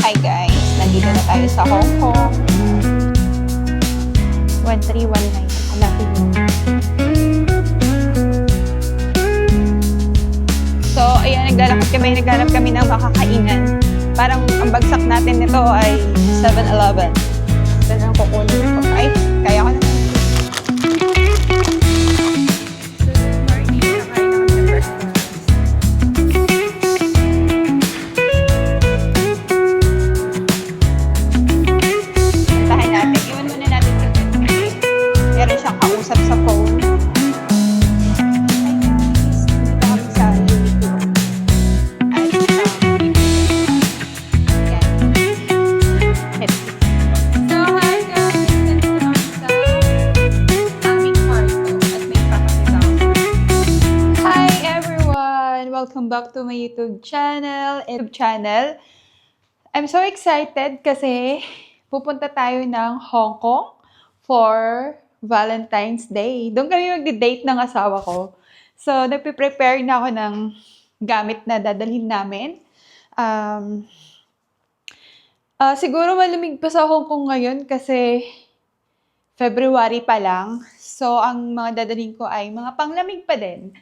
Hi guys, nandito na tayo sa Hong Kong. 1319, hanapin mo. So, ayan, naglalakad kami ng makakainan. Parang ang bagsak natin nito ay 7-Eleven. Ito lang kukunin ko. Ay, kaya ko na. Kausap sa phone. So, hi guys! Nandito kami sa aming kwarto at may papakita ko. Hi everyone! Welcome back to my YouTube channel. I'm so excited kasi pupunta tayo ng Hong Kong for Valentine's Day. Doon kami magdi-date ng asawa ko. So, nagpe-prepare na ako ng gamit na dadalhin namin. Siguro malamig pa sa Hong Kong ngayon kasi February pa lang. So, ang mga dadalhin ko ay mga panglamig pa din.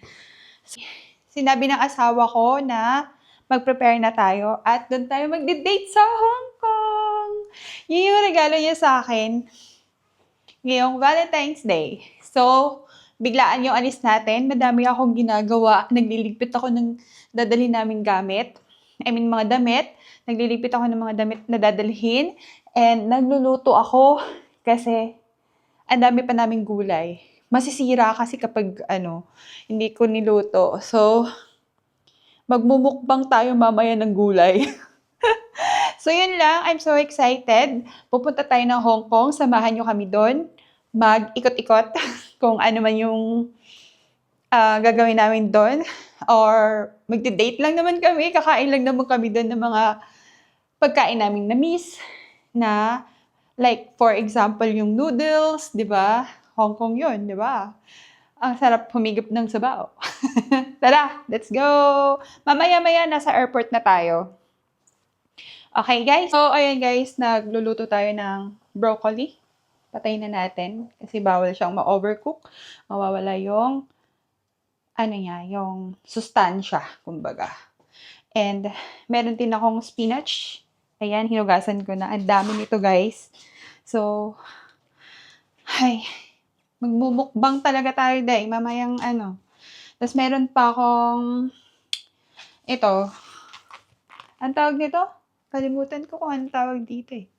Sinabi ng asawa ko na mag-prepare na tayo at doon tayo magdi-date sa Hong Kong. Yun yung regalo niya sa akin ngayong Valentine's Day. So, biglaan yung alis natin. Madami akong ginagawa. Nagliligpit ako ng dadalhin naming gamit. Mga damit. Nagliligpit ako ng mga damit na dadalhin. And nagluluto ako kasi ang dami pa naming gulay. Masisira kasi kapag hindi ko niluto. So, magmumukbang tayo mamaya ng gulay. So, yun lang. I'm so excited. Pupunta tayo ng Hong Kong. Samahan nyo kami doon. Mag-ikot-ikot kung ano man yung gagawin namin doon. Or magdi-date lang naman kami. Kakain lang naman kami doon ng mga pagkain namin na miss. Na, like, for example, yung noodles, di ba? Hong Kong yun, di ba? Ang sarap humigop ng sabaw. Tara, let's go! Mamaya-maya, nasa airport na tayo. Okay, guys. So, ayan guys, nagluluto tayo ng broccoli. Patayin na natin kasi bawal siyang ma-overcook. Mawawala yung, yung sustansya, kumbaga. And, meron din akong spinach. Ayan, hinugasan ko na. Ang dami nito, guys. So, magmumukbang talaga tayo dahil mamayang Tapos, meron pa akong, ito. Ang tawag nito? Kalimutan ko kung anong tawag dito eh.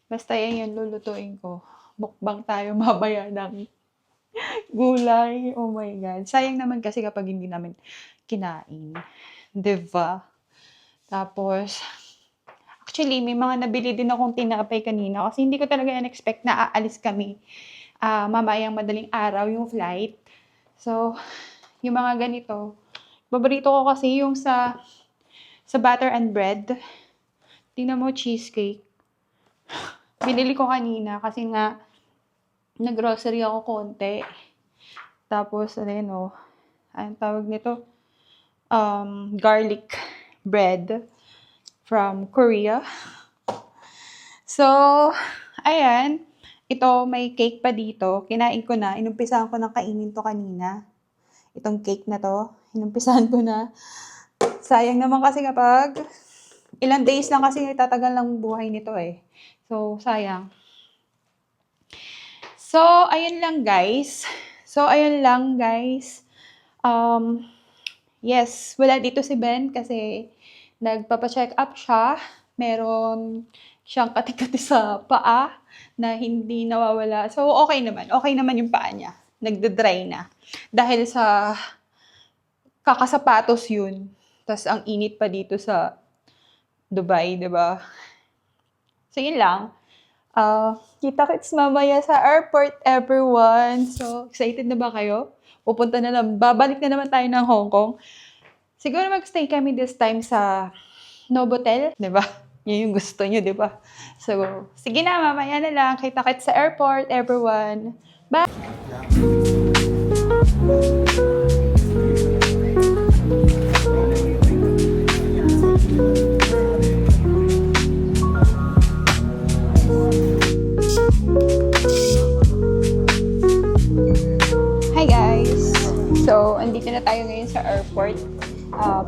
Basta yan yung lulutuin ko. Mukbang tayo mamaya ng gulay. Oh my God. Sayang naman kasi kapag hindi namin kinain. Diba? Tapos, actually, may mga nabili din akong tinapay kanina kasi hindi ko talaga in-expect na aalis kami. Mamayang madaling araw yung flight. So, yung mga ganito. Paborito ko kasi yung sa butter and bread. Tingnan mo, cheesecake. Binili ko kanina kasi nga nag-grocery ako konti. Tapos, anong tawag nito? Garlic bread from Korea. So, ayan. Ito, may cake pa dito. Kinain ko na. Inumpisahan ko ng kainin to kanina. Itong cake na to. Inumpisahan ko na. Sayang naman kasi kapag ilang days lang kasi tatagal ng buhay nito eh. So, sayang. So, ayun lang guys. Yes, wala dito si Ben kasi nagpapa-check up siya. Meron siyang kati-kati sa paa na hindi nawawala. So, okay naman. Okay naman yung paa niya. Nagda-dry na. Dahil sa kakasapatos yun. Tapos, ang init pa dito sa Dubai, diba? So, yun lang. Kita-kits mamaya sa airport, everyone. So, excited na ba kayo? Babalik na naman tayo ng Hong Kong. Siguro mag-stay kami this time sa Novotel, diba? Yun yung gusto nyo, diba? So, sige na, mamaya na lang. Kita-kits sa airport, everyone. Bye!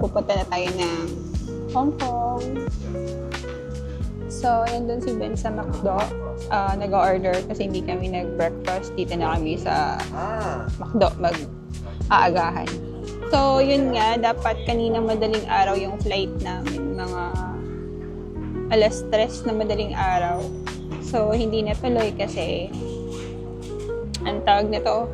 pupunta na tayo ng Hong Kong. So, nandun si Ben sa McDo. Nag-order kasi hindi kami nag-breakfast. Dito na kami sa McDo mag-aagahan. So, yun nga, dapat kanina madaling araw yung flight namin. Mga alas 3 na madaling araw. So, hindi natuloy kasi ang tawag nito,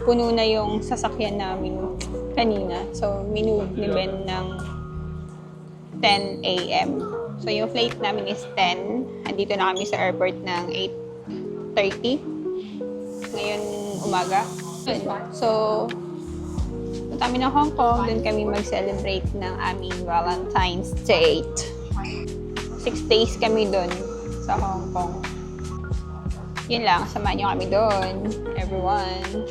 puno na yung sasakyan namin kanina. So, minove ni Ben ng 10 a.m. So, yung flight namin is 10. Andito na kami sa airport ng 8:30 ngayon umaga. So, punta kami ng Hong Kong. Doon kami mag-celebrate ng aming Valentine's Day. 6 days kami doon sa Hong Kong. Yun lang, samahan niyo kami doon, everyone.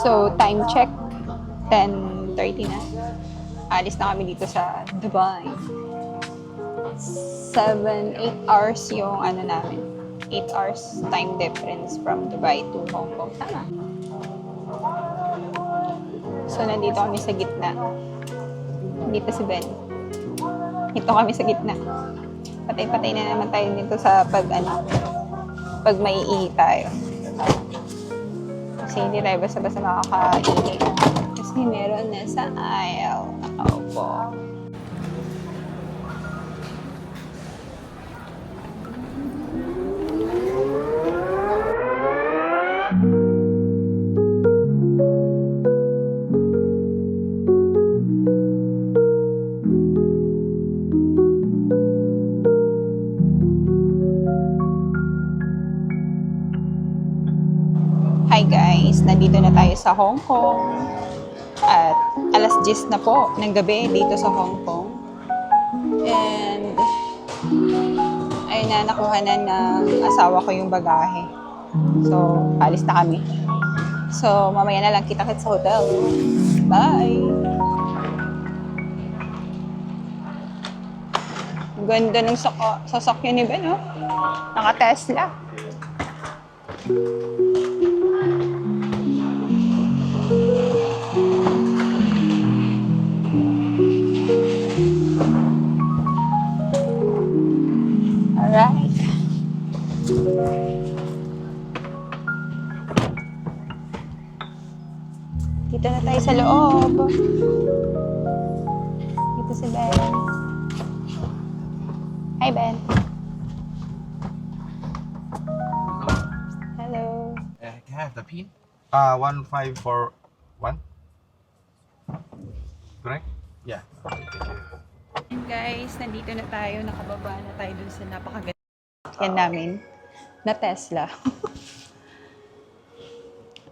So, time check, 10:30 na. Alis na kami dito sa Dubai. 8 hours yung ano namin. 8 hours time difference from Dubai to Hong Kong. Tama. So, nandito kami sa gitna. Dito si Ben. Dito kami sa gitna. Patay-patay na naman tayo dito sa pag maiihi tayo. Kasi hindi tayo basta-basta makakaihi. Kasi meron na sa aisle. Nakaupo. Hi guys! Nandito na tayo sa Hong Kong. At alas 10 na po ng gabi dito sa Hong Kong. And ayun na, nakuha na ng asawa ko yung bagahe. So, alis na kami. So, mamaya na lang kita-kits sa hotel. Bye! Ang ganda ng sasakyan ni Ben, oh. Naka-Tesla. Alright. Dito na tayo sa loob. Dito si Ben. Hi, Ben. Hello. Can I have the pin? 1541. Correct? Yeah. Okay, thank you. And guys, nandito na tayo. Nakababa na tayo dun sa napakaganda yan namin na Tesla.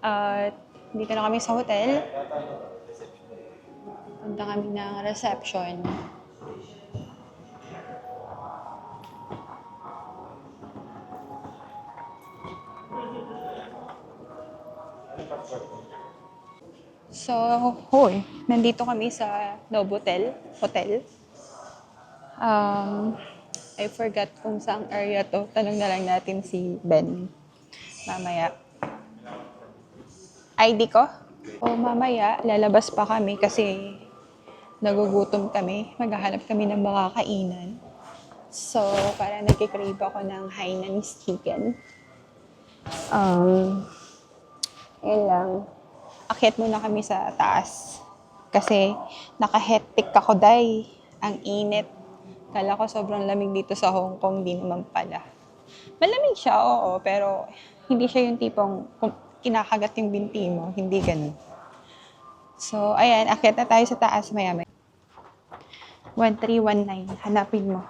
At dito na kami sa hotel. Punta kami ng reception. So, nandito kami sa Novotel Hotel. I forgot kung saang area to. Tanong na lang natin si Ben mamaya. ID ko? O mamaya, lalabas pa kami kasi nagugutom kami. Maghahanap kami ng makakainan. So, para nagkikrave ako ng Hainanese chicken. Yun lang. Akyat muna kami sa taas. Kasi naka-hectic ako, day. Ang init. Kala ko sobrang lamig dito sa Hong Kong, di naman pala. Malamig siya, oo, pero hindi siya yung tipong kinakagat yung binti mo. Hindi ganun. So, ayan, akit na tayo sa taas maya-maya. 1319, hanapin mo.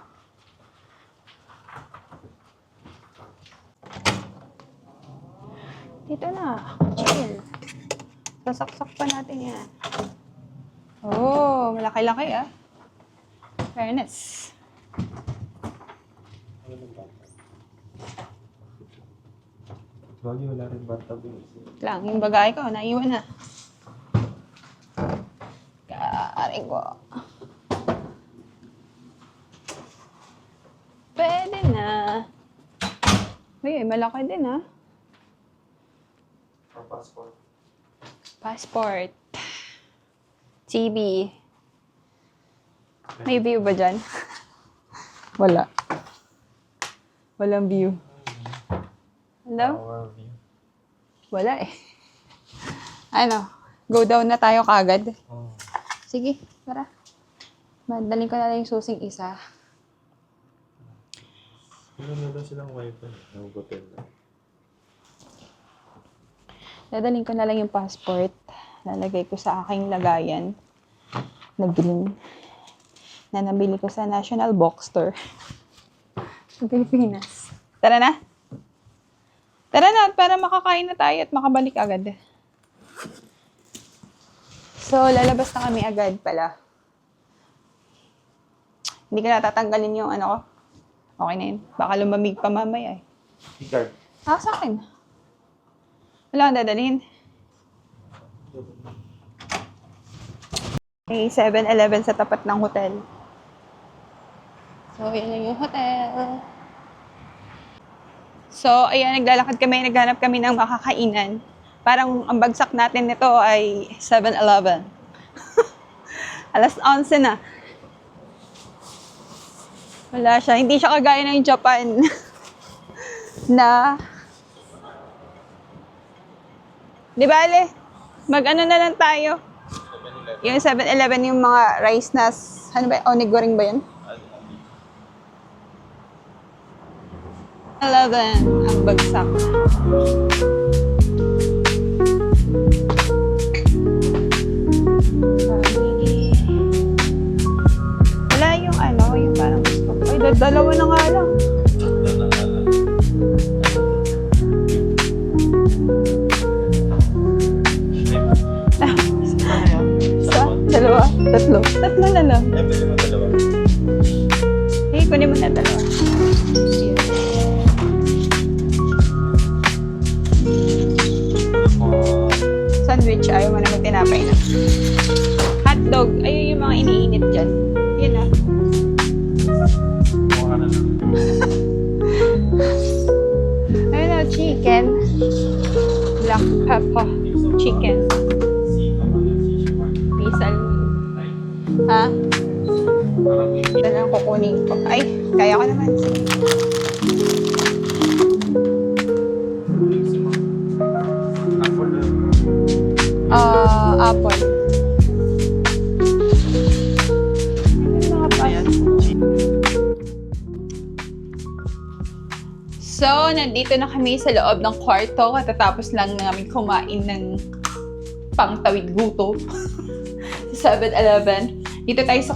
Dito na, chill. Sasaksak pa natin yan. Oh, malaki-laki ah. Fairness. Bagay, wala rin bathtub yun. Lang, yung bagay ko, naiwan na. Kaaring ko. Pwede na. Uy, malaki din ah. Passport. Passport. TV. May view ba dyan? Wala. Walang view. Hello? Power view. Wala eh. Ano? Go down na tayo kagad. Oh. Sige, tara. Madaling ko na lang yung susing isa. Meron na daw silang wifi. Ang hotel na. Dadaling ko na lang yung passport. Lalagay ko sa aking lagayan na green na nabili ko sa National Bookstore sa Pilipinas. Tara na! Tara na, para makakain na tayo at makabalik agad. So, lalabas na kami agad pala. Hindi ka natatanggalin yung ano ko. Okay na yun. Baka lumamig pa mamaya eh. Keycard. Sa akin. Wala kang dadalhin. May 7-Eleven sa tapat ng hotel. So, yan lang yung hotel. So, ayan, naglalakad kami, naghanap kami ng makakainan. Parang ang bagsak natin nito ay 7-Eleven. Alas 11 na. Wala siya. Hindi siya kagaya ng Japan na di bale, mag-ano na lang tayo. Yung 7-Eleven, yung mga rice na, ano ba, onigoreng ba yun? 11, ang bagsak. Wala yung ano, yung parang gusto ko. Ay, dalawa na nga lang. Isa, dalawa, tatlo. Tatlo na lang. Eh, pwede mo dalawa. Eh, kunin mo na dalawa. Sandwich, ayaw mo naman tinapay na. Hotdog, ayun yung mga iniinit dyan. Yun ah. Mukha na lang. Ayun na, chicken. Black pepper. Chicken. Pisal. Ha? Ito lang kukunin ko. Ay, kaya ko naman. Apple. Ano mga pa? So, nandito na kami sa loob ng kwarto. Katatapos lang namin kumain ng pangtawid gutom sa 7-Eleven. Dito tayo sa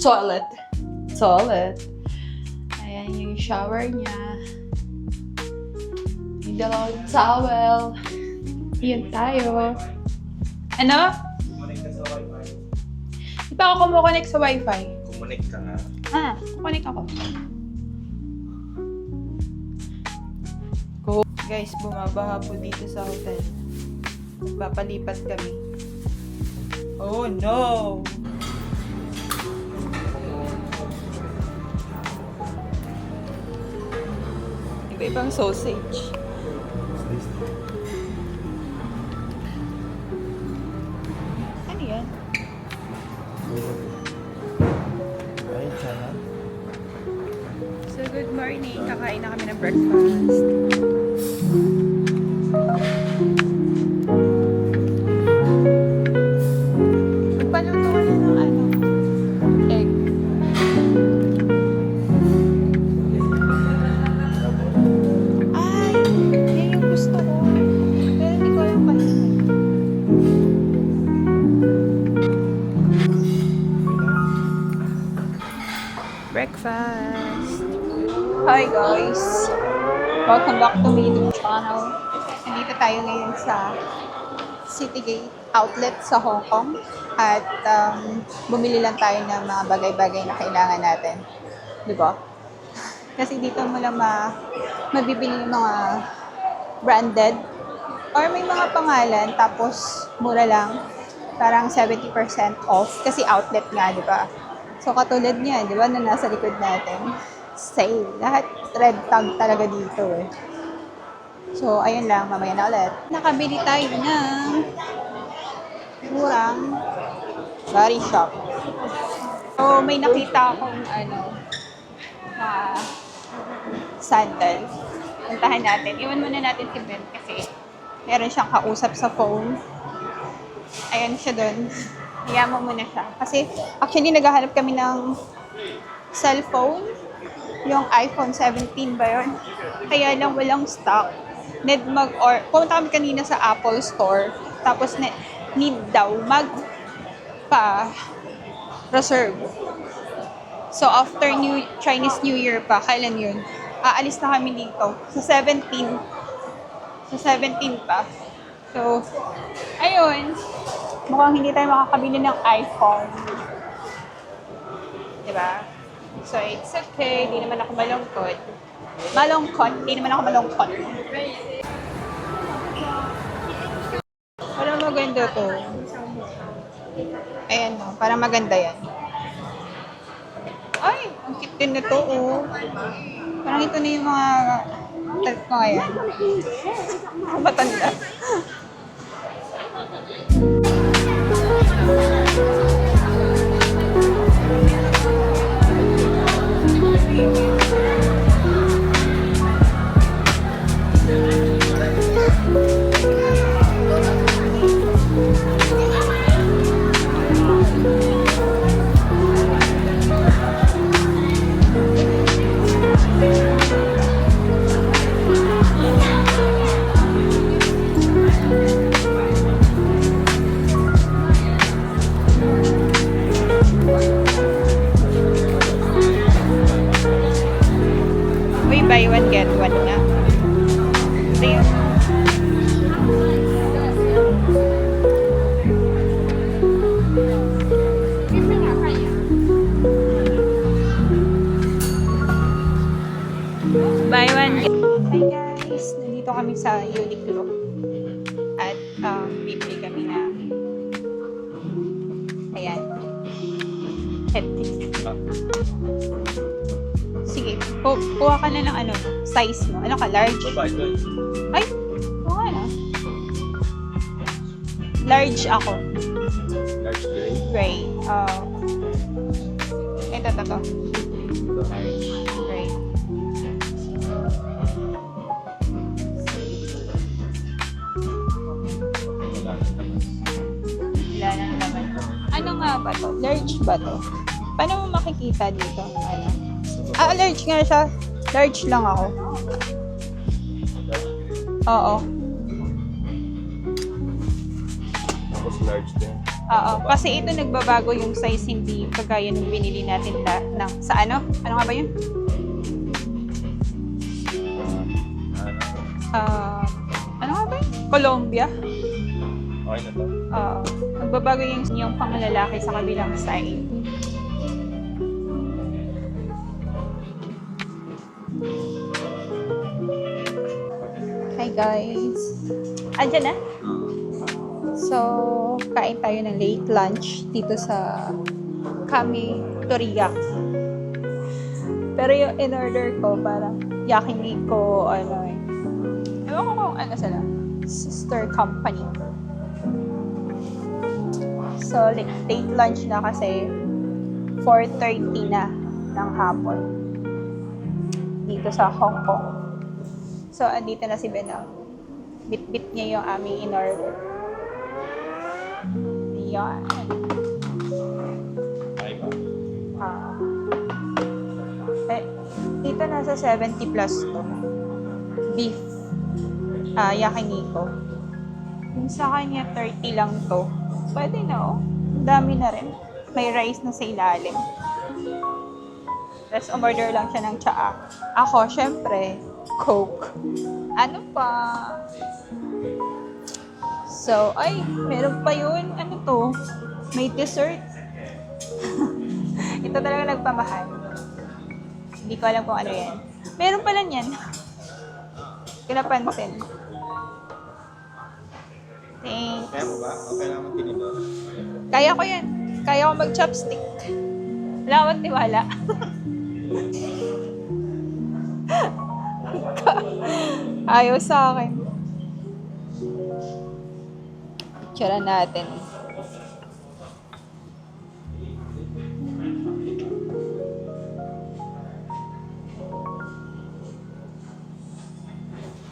toilet. Ayan yung shower niya. Yung dalawang towel. Yun tayo. Ano? Connect ka sa wifi. Di pa ako kumukonect sa wifi. Connect ka nga. Connect ako. Guys, bumabaha po dito sa hotel. Papalipat kami. Oh no! Iba-ibang sausage. Ano yan? Ay, sana. So, good morning. Kakain na kami ng breakfast. Magpaluto ka na ng ano? Egg. Ay! Yan yung gusto ko. Pero hindi ko alam kanina. breakfast. Hi guys! Welcome back to my YouTube channel. Nandito tayo ngayon sa Citygate outlet sa Hong Kong at bumili lang tayo ng mga bagay-bagay na kailangan natin. Di ba? Kasi dito mo lang mabibili yung mga branded or may mga pangalan tapos mura lang. Parang 70% off kasi outlet nga, di ba? So katulad niya, di ba, na nasa likod natin. Sale. Lahat red tag talaga dito eh. So, ayun lang. Mamaya na ulit. Nakabili tayo ng murang body shop. So, may nakita akong na sandal. Puntahan natin. Iwan muna natin si Ben kasi meron siyang kausap sa phone. Ayan siya doon. Hiya mo muna siya. Kasi, actually, naghahanap kami ng cellphone. Yung iPhone 17 ba yun? Kaya lang walang stock. Need pumunta kami kanina sa Apple Store. Tapos, need daw reserve. So, after Chinese New Year pa, kailan yun? Aalis na kami dito. Sa 17. Sa 17 pa. So, ayun. Mukhang hindi tayo makakabili ng iPhone. Diba? So, it's okay. Di naman ako malungkot. Di naman ako malungkot. Parang maganda to. Ayan o. Parang maganda yan. Ay, ang cute din na to, oh. Parang ito na yung mga type ko ngayon. Matanda. Uy, buy one, get one na. Ito yun. Buy one, get one. Hi guys! Nandito kami sa Uniqlo. At bibili kami na ayan. Headpiece. Sige, kuha ka na ng size mo. Ano ka, large? Babae ko. Ay, oo nga na. Large ako. Large gray. Gray. Ito. Large. Gray. Wala nang laman. Ano nga ba to? Large ba to? Paano mo makikita dito? Large nga siya. Large lang ako. Oo. Tapos large din. Oo. Kasi ito nagbabago yung size, hindi kagaya nung binili natin sa ano? Ano nga ba yun? Ano nga ba yun? Colombia. Okay na to. Oo. Nagbabago yung panglalaki sa kabilang side. Hi guys! Andyan na? So, kain tayo ng late lunch dito sa Kami Toriyak. Pero yung in-order ko, parang yakiniku, ewan ko kung ano sila. Sister company. So, late lunch na kasi 4:30 na ng hapon dito sa Hong Kong. So, andito na si Ben. Bit-bit niya yung aming in-order. Yan. Ay ba? Dito nasa 70 plus to. Beef. Yakiniku. Yung sa kanya 30 lang to. Pwede na, oh. Dami na rin. May rice na sa ilalim. Tapos umorder lang siya ng tsaa. Ako, syempre, Coke. Ano pa? So, ay, meron pa yun. Ano to? May dessert. Ito talaga nagpamahal. Hindi ko alam kung ano yan. Meron pala yan. Kinapansin. Thanks. Kaya mo ba? O kailangan tinidor? Kaya ko yan. Kaya ko mag-chopstick. Wala akong tiwala. Ayaw sa akin. Tsura natin.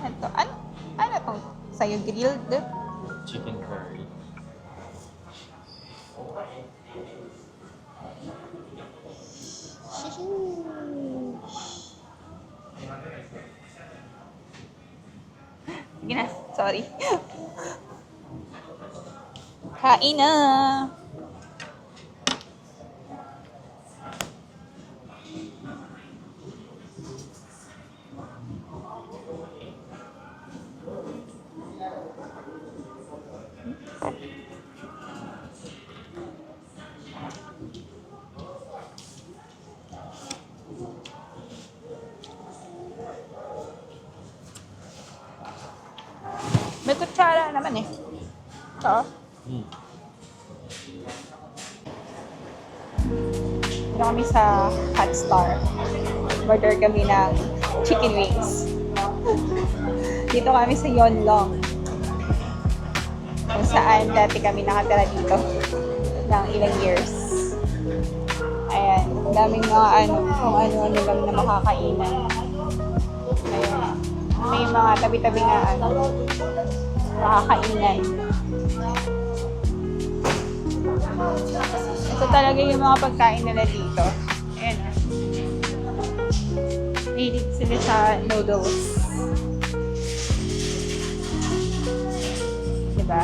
Ito, ano to? Sa'yo grilled? Chicken curry. Sige na, sorry. Kain na! May kutsara naman eh. Oo. Dito kami sa Hot Star. Order kami ng chicken wings. Dito kami sa Yonlong. Kung saan dati kami nakatira dito ng ilang years. Ayan, daming mga kung ano-ano lang na makakainan. Ayan. May mga tabi-tabi na makakainan. Ito talaga yung mga pagkain nila dito. Ayan. Mahilig sila sa noodles. Diba?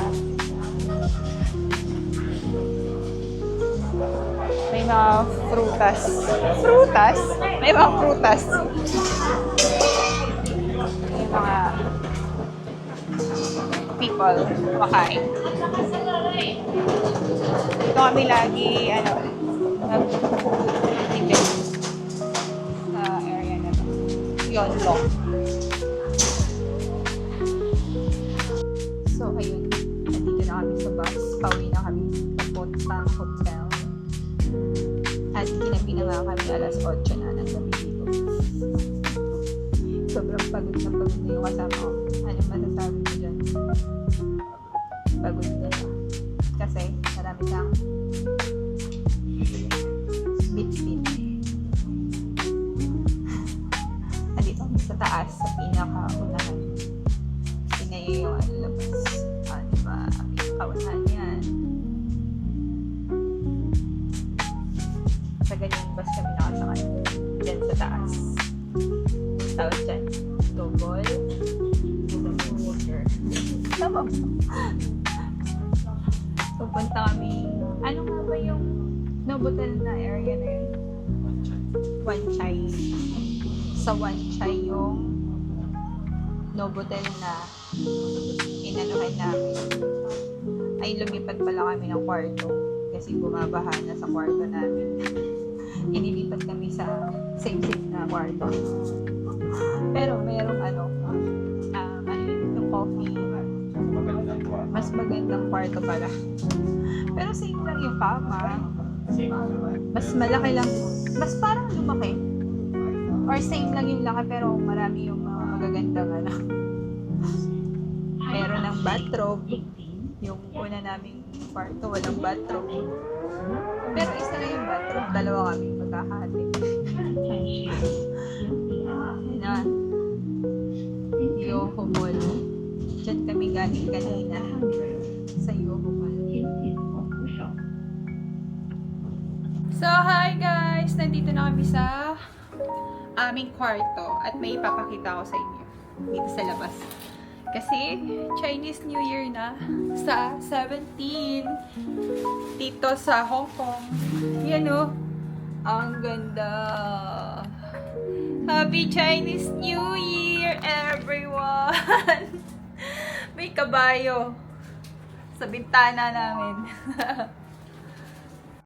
May mga prutas. Prutas? May mga prutas. May mga people kumakain. Dito kami lagi, nag-tipid sa area na to. Yonlong. So, ayun. Nandito na kami sa bus. Pauwi na kami papuntang hotel. At ginabi na nga kami alas 8 na ng gabi dito. Sobrang pagod na yung kasama ko. Anong masasabi mo dyan? Pagod na siya. Kasi marami kang bit-bit. Nandito kami sa taas, sa pinaka-unahan. Kasi ngayon yung labas. Diba? Pinaka-unahan yan. Sa ganyang bus kami nakasakay. Diyan sa taas. Tawag dyan. Double. Water. Tama mo. Pupunta kami. Ano nga ba yung Novotel na area na yun? Wanchay. Sa Wanchay yung Novotel na inanuhan namin. Ay, lumipat pala kami ng kwarto. Kasi bumabaha na sa kwarto namin. Inilipat kami sa same-same na kwarto. Pero merong yung coffee. Mas magandang kwarto pala. Pero same lang yung kama. Mas malaki lang. Mas parang lumaki. Or same lang yung laki pero marami yung mga magagandang Meron ng bathrobe. Yung una naming kwarto, walang bathrobe. Pero isa lang yung bathrobe. Dalawa kami magkahati. Na Yoho Mall. Diyan kami galing kanina sa Yoho Mall. So, hi guys! Nandito na kami sa aming kwarto at may ipapakita ko sa inyo dito sa labas. Kasi Chinese New Year na sa 17 dito sa Hong Kong. Yan o. Ang ganda. Happy Chinese New Year, everyone! May kabayo sa bintana namin.